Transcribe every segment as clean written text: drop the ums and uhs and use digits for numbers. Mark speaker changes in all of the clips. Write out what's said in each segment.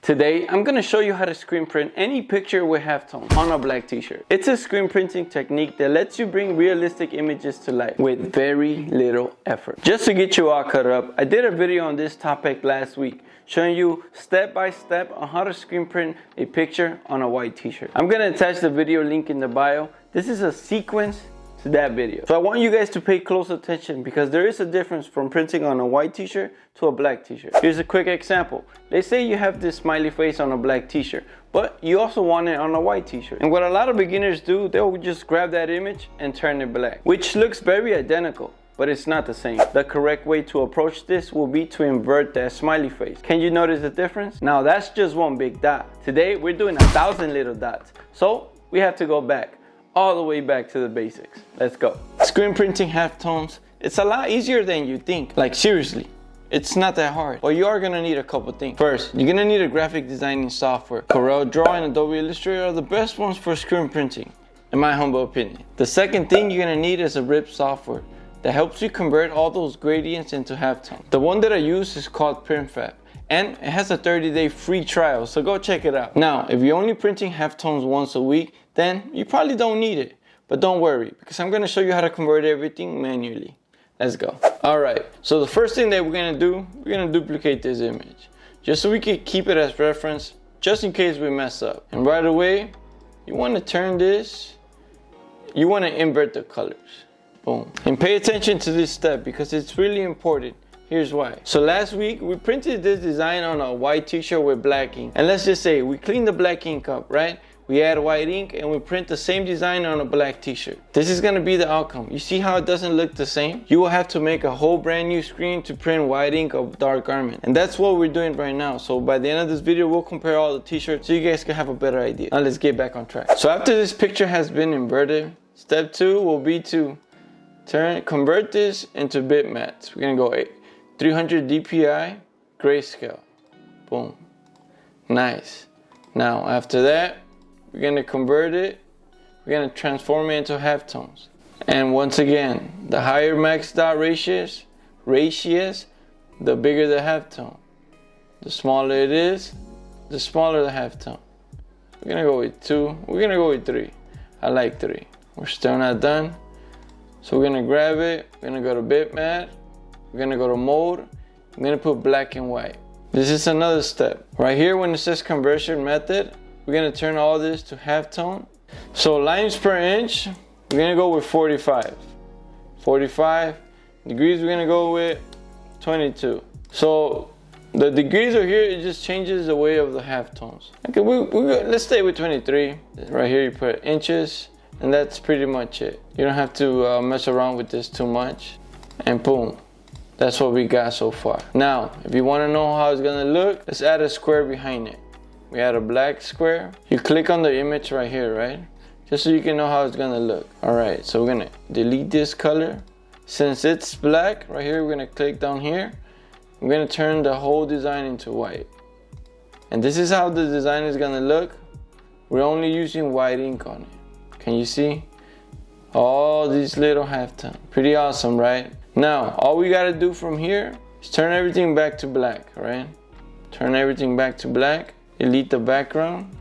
Speaker 1: Today, I'm gonna show you how to screen print any picture with halftones on a black t-shirt. It's a screen printing technique that lets you bring realistic images to life with very little effort. Just to get you all caught up, I did a video on this topic last week, showing you step by step on how to screen print a picture on a white t-shirt. I'm gonna attach the video link in the bio. This is a sequence to that video. So I want you guys to pay close attention because there is a difference from printing on a white t-shirt to a black t-shirt. Here's a quick example. Let's say you have this smiley face on a black t-shirt, but you also want it on a white t-shirt. And what a lot of beginners do, they'll just grab that image and turn it black, which looks very identical, but it's not the same. The correct way to approach this will be to invert that smiley face. Can you notice the difference? Now that's just one big dot. Today we're doing 1,000 little dots. So we have to go back, all the way back to the basics. Let's go. Screen printing halftones, it's a lot easier than you think. Like seriously, it's not that hard. But you are gonna need a couple things. First, you're gonna need a graphic designing software. Corel Draw and Adobe Illustrator are the best ones for screen printing, in my humble opinion. The second thing you're gonna need is a RIP software that helps you convert all those gradients into halftones. The one that I use is called PrintFab, and it has a 30-day free trial, so go check it out. Now, if you're only printing halftones once a week, then you probably don't need it. But don't worry, because I'm gonna show you how to convert everything manually. Let's go. All right, so the first thing that we're gonna do, we're gonna duplicate this image, just so we can keep it as reference, just in case we mess up. And right away, you wanna turn this, you wanna invert the colors. Boom. And pay attention to this step because it's really important. Here's why. So last week, we printed this design on a white t-shirt with black ink. And let's just say we clean the black ink up, right? We add white ink and we print the same design on a black t-shirt. This is gonna be the outcome. You see how it doesn't look the same? You will have to make a whole brand new screen to print white ink of dark garment. And that's what we're doing right now. So by the end of this video, we'll compare all the t-shirts so you guys can have a better idea. Now let's get back on track. So after this picture has been inverted, step 2 will be to convert this into bitmaps. We're gonna go 300 DPI, grayscale. Boom. Nice. Now after that, we're gonna convert it. We're gonna transform it into halftones. And once again, the higher max dot ratios, the bigger the halftone. The smaller it is, the smaller the halftone. We're gonna go with 2. We're gonna go with 3. I like 3. We're still not done. So we're gonna grab it. We're gonna go to bitmap. We're gonna go to mode. I'm gonna put black and white. This is another step. Right here when it says conversion method, we're gonna turn all this to halftone. So lines per inch, we're gonna go with 45. 45 degrees, we're gonna go with 22. So the degrees are here, it just changes the way of the halftones. Okay, let's stay with 23. Right here you put inches, and that's pretty much it. You don't have to mess around with this too much. And boom. That's what we got so far. Now, if you wanna know how it's gonna look, let's add a square behind it. We add a black square. You click on the image right here, right? Just so you can know how it's gonna look. All right, so we're gonna delete this color. Since it's black, right here, we're gonna click down here. We're gonna turn the whole design into white. And this is how the design is gonna look. We're only using white ink on it. Can you see? All these little halftones. Pretty awesome, right? Now, all we gotta do from here is turn everything back to black, right? Turn everything back to black. Delete the background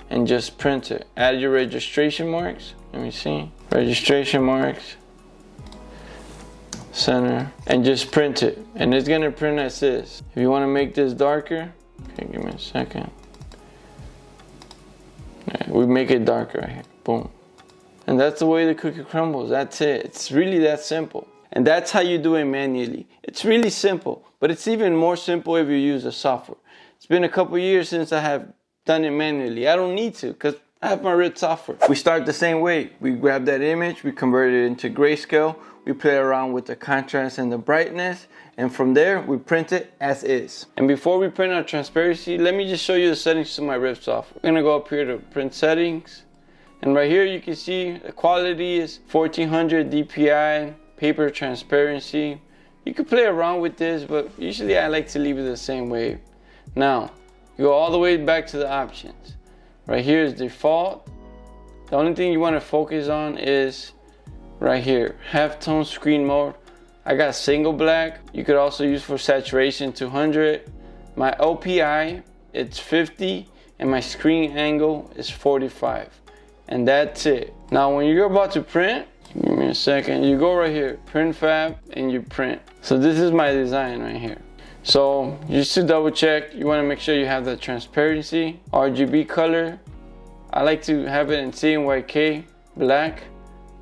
Speaker 1: and just print it. Add your registration marks. Let me see. Registration marks. Center. And just print it. And it's gonna print as is. If you wanna make this darker, okay, give me a second. Right, we make it darker right here. Boom. And that's the way the cookie crumbles. That's it. It's really that simple. And that's how you do it manually. It's really simple, but it's even more simple if you use a software. It's been a couple years since I have done it manually. I don't need to because I have my RIP software. We start the same way. We grab that image, we convert it into grayscale, we play around with the contrast and the brightness, and from there we print it as is. And before we print our transparency, let me just show you the settings to my RIP software. We're gonna go up here to print settings, and right here you can see the quality is 1400 DPI, paper transparency. You can play around with this, but usually I like to leave it the same way. Now, you go all the way back to the options. Right here is default. The only thing you want to focus on is right here, halftone screen mode. I got single black. You could also use for saturation 200. My OPI it's 50 and my screen angle is 45. And that's it. Now when you're about to print, give me a second, you go right here, print fab, and you print. So this is my design right here. So just to double check, you want to make sure you have the transparency, RGB color. I like to have it in CMYk, black,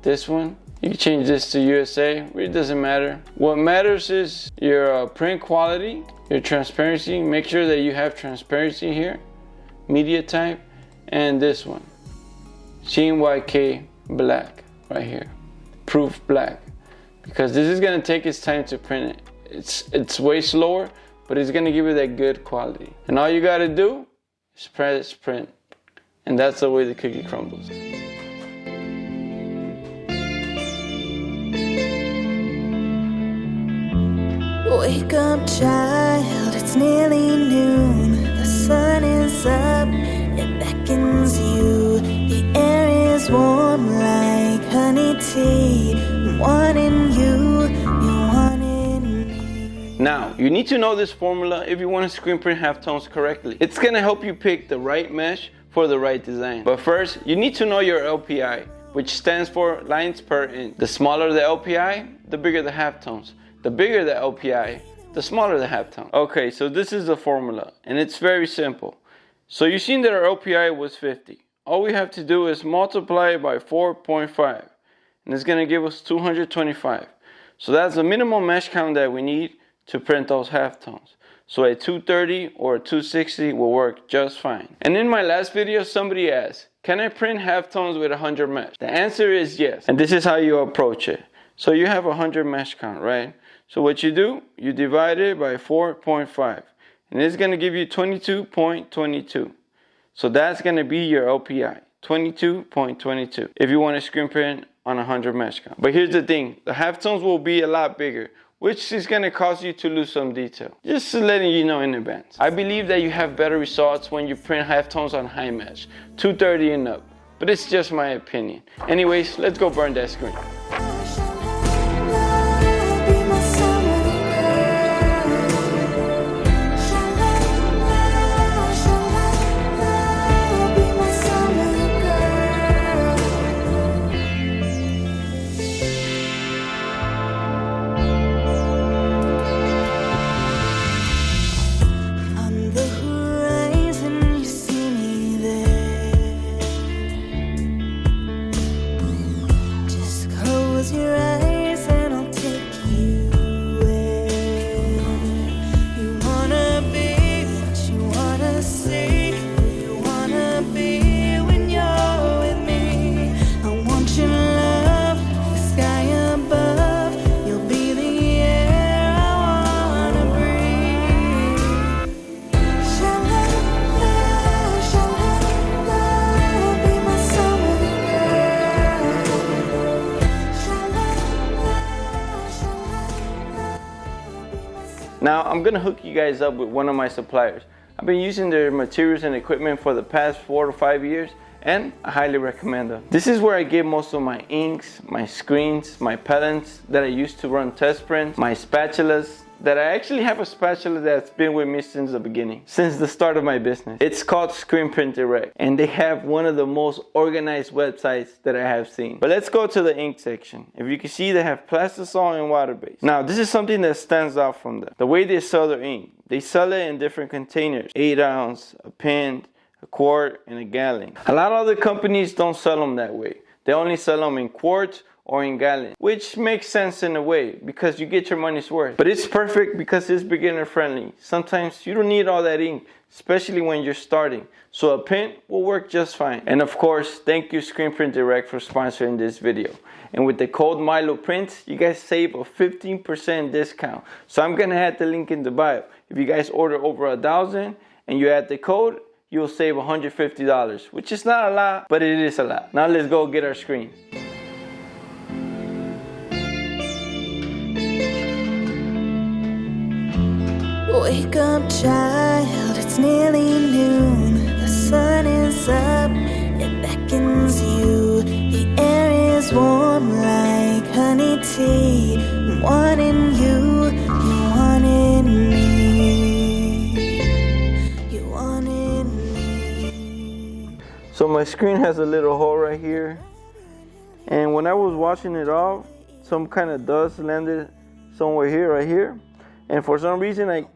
Speaker 1: this one. You can change this to USA, it doesn't matter. What matters is your print quality, your transparency. Make sure that you have transparency here, media type, and this one, CMYk black, right here, proof black. Because this is gonna take its time to print it. It's way slower, but it's gonna give you that good quality. And all you gotta do is press print. And that's the way the cookie crumbles.
Speaker 2: Wake up, child, it's nearly noon. The sun is up, it beckons you. The air is warm like honey tea. I'm wanting you, you're wanting me.
Speaker 1: Now, you need to know this formula if you want to screen print halftones correctly. It's gonna help you pick the right mesh for the right design. But first, you need to know your LPI, which stands for lines per inch. The smaller the LPI, the bigger the halftones. The bigger the LPI, the smaller the halftone. Okay, so this is the formula, and it's very simple. So you've seen that our LPI was 50. All we have to do is multiply it by 4.5, and it's gonna give us 225. So that's the minimum mesh count that we need to print those halftones. So a 230 or a 260 will work just fine. And in my last video, somebody asked, can I print halftones with 100 mesh? The answer is yes, and this is how you approach it. So you have 100 mesh count, right? So what you do, you divide it by 4.5, and it's gonna give you 22.22. So that's gonna be your LPI, 22.22, if you wanna screen print on 100 mesh count. But here's the thing, the halftones will be a lot bigger, which is gonna cause you to lose some detail. Just letting you know in advance. I believe that you have better results when you print halftones on high mesh, 230 and up, but it's just my opinion. Anyways, let's go burn that screen. Now I'm gonna hook you guys up with one of my suppliers. I've been using their materials and equipment for the past 4 to 5 years, and I highly recommend them. This is where I get most of my inks, my screens, my pellets that I use to run test prints, my spatulas, that I actually have a spatula that's been with me since the beginning, since the start of my business. It's called Screen Print Direct, and they have one of the most organized websites that I have seen. But let's go to the ink section. If you can see, they have plastisol and water-based. Now, this is something that stands out from them. The way they sell their ink. They sell it in different containers, 8 ounce, a pint, a quart, and a gallon. A lot of other companies don't sell them that way. They only sell them in quarts or in gallons, which makes sense in a way because you get your money's worth. But it's perfect because it's beginner friendly. Sometimes you don't need all that ink, especially when you're starting. So a pint will work just fine. And of course, thank you Screen Print Direct for sponsoring this video. And with the code MILOPRINTS, you guys save a 15% discount. So I'm gonna add the link in the bio. If you guys order over 1,000 and you add the code, you'll save $150, which is not a lot, but it is a lot. Now let's go get our screen.
Speaker 2: Wake up, child, it's nearly noon. The sun is up, it beckons you. The air is warm like honey tea. I'm wanting you, you wanted me. You wanted
Speaker 1: So my screen has a little hole right here, and when I was washing it off, some kind of dust landed somewhere here, right here, and for some reason I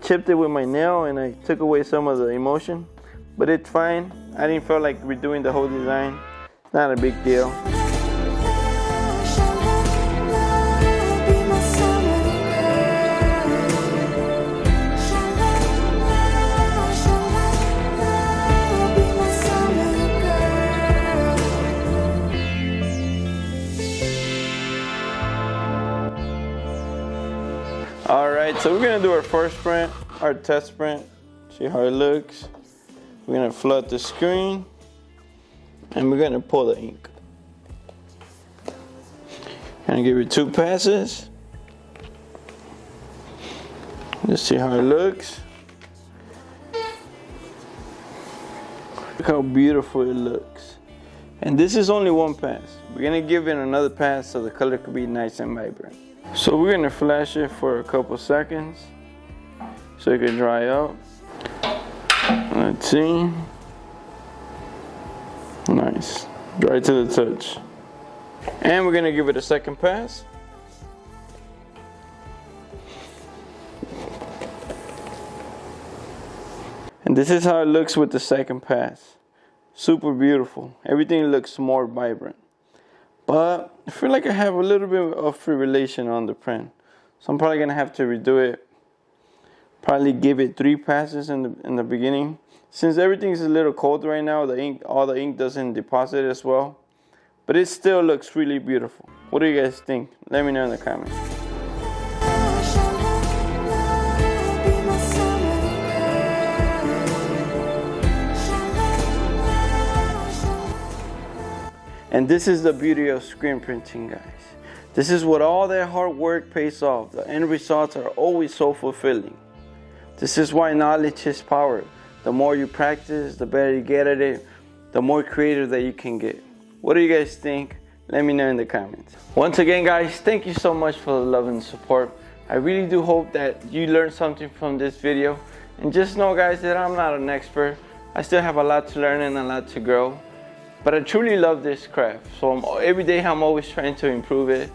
Speaker 1: chipped it with my nail and I took away some of the emulsion, but it's fine. I didn't feel like redoing the whole design. It's not a big deal. Alright, so we're gonna do our first print, our test print, see how it looks. We're gonna flood the screen and we're gonna pull the ink. Gonna give it 2 passes. Let's see how it looks. Look how beautiful it looks. And this is only 1 pass. We're gonna give it another pass so the color could be nice and vibrant. So we're gonna flash it for a couple seconds so it can dry out. Let's see. Nice. Dry to the touch. And we're gonna give it a second pass. And this is how it looks with the second pass. Super beautiful. Everything looks more vibrant. But I feel like I have a little bit of fibrillation on the print. So I'm probably gonna have to redo it. Probably give it 3 passes in the beginning. Since everything's a little cold right now, all the ink doesn't deposit as well. But it still looks really beautiful. What do you guys think? Let me know in the comments. And this is the beauty of screen printing, guys. This is what all that hard work pays off. The end results are always so fulfilling. This is why knowledge is power. The more you practice, the better you get at it, the more creative that you can get. What do you guys think? Let me know in the comments. Once again, guys, thank you so much for the love and support. I really do hope that you learned something from this video. And just know, guys, that I'm not an expert. I still have a lot to learn and a lot to grow. But I truly love this craft, so every day I'm always trying to improve it.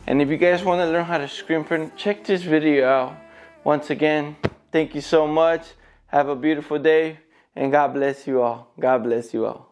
Speaker 1: And if you guys want to learn how to screen print, check this video out. Once again, thank you so much. Have a beautiful day, and God bless you all. God bless you all.